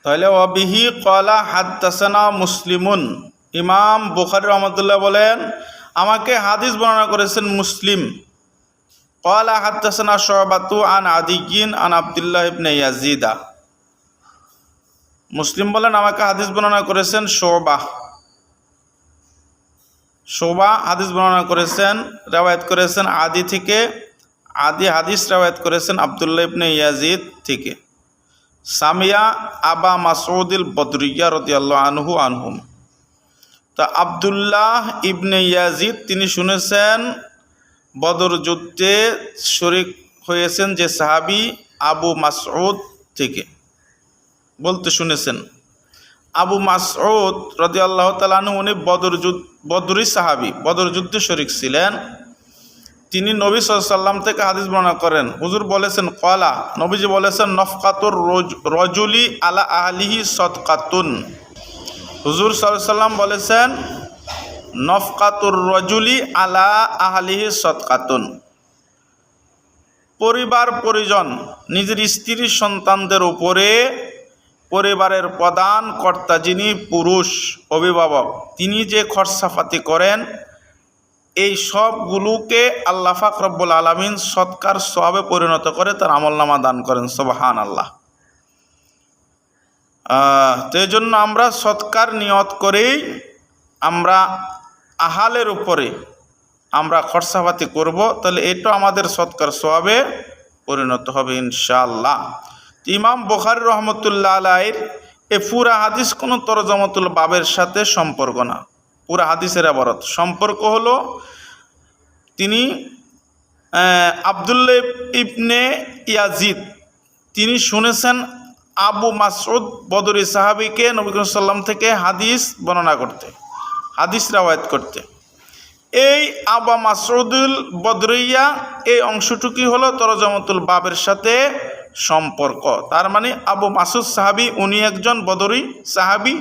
তাহলে ওয়াবিহি ক্বালা হাদ্দাসানা মুসলিমুন, ইমাম বুখারী রহমাতুল্লাহ বলেন আমাকে হাদিস বর্ণনা করেছেন মুসলিম। ক্বালা হাদ্দাসানা শুবাতু আন আদিয়িন আন আব্দুল্লাহ ইবনে ইয়াজিদা, মুসলিম বলেন আমাকে হাদিস বর্ণনা করেছেন শুবা হাদিস বর্ণনা করেছেন, রিওয়ায়াত করেছেন আদি থেকে, আদি হাদিস রিওয়ায়াত করেছেন আব্দুল্লাহ ইবনে ইয়াজিদ থেকে। সামিয়া আবা মাসউদুল বদরিয়া রাদিয়াল্লাহু আনহু আনহুম, তা আব্দুল্লাহ ইবনে ইয়াজিদ তিনি শুনেছেন বদর যুদ্ধে শরীক হয়েছেন যে সাহাবী আবু মাসউদ থেকে বলতে শুনেছেন। আবু মাসউদ রাদিয়াল্লাহু তাআলা আনহু উনি বদরি সাহাবী, বদর যুদ্ধে শরীক ছিলেন। তিনি নবী সাল্লাল্লাহু আলাইহি ওয়াসাল্লাম থেকে হাদিস বর্ণনা করেন। হুজুর বলেছেন ক্বালা, নবীজি বলেছেন নফকাতুর রজুলি আলা আহলিহি সাদকাতুন, হুজুর সাল্লাল্লাহু আলাইহি ওয়াসাল্লাম বলেছেন নফকাতুর রজুলি আলা আহলিহি সাদকাতুন, পরিবার পরিজন নিজের স্ত্রী সন্তানদের উপরে পরিবারের প্রধান কর্তা যিনি পুরুষ অভিভাবক তিনি যে খরচাপাতি করেন এই সবগুলোকে আল্লাহ পাক রব্বুল আলামিন সৎকার সওয়াবে পরিণত করে তার আমলনামা দান করেন। সুবহানাল্লাহ। তো এই জন্য আমরা সৎকার নিয়ত করেই আমরা আহালের উপরে আমরা খরচাপাতি করব, তাহলে এটা আমাদের সৎকার সওয়াবে পরিণত হবে ইনশাআল্লাহ। ইমাম বুখারী রহমতুল্লাহ আলাইহির এই পুরা হাদিস কোনো তরজমাতুল বাবের সাথে সম্পর্ক না, পুরা হাদিসের ইবারত সম্পর্ক হলো তিনি আব্দুল্লাহ ইবনে ইয়াজিদ তিনি শুনেছেন আবু মাসউদ বদরি সাহাবীকে নবী করিম সাল্লাল্লাহু আলাইহি ওয়াসাল্লাম থেকে হাদিস বর্ণনা করতে, হাদিস রিওয়ায়াত করতে। এই আবু মাসউদুল বদরিয়া এই অংশটুকুই হলো তরজমাতুল বাবের সাথে সম্পর্ক। তার মানে আবু মাসউদ সাহাবী উনি একজন বদরি সাহাবী,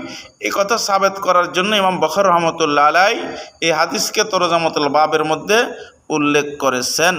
এই কথা সাবেত করার জন্য ইমাম বুখারী রহমাতুল্লাহ আলাইহি এই হাদিসকে তরজমাতুল বাবের মধ্যে উল্লেখ করেছেন।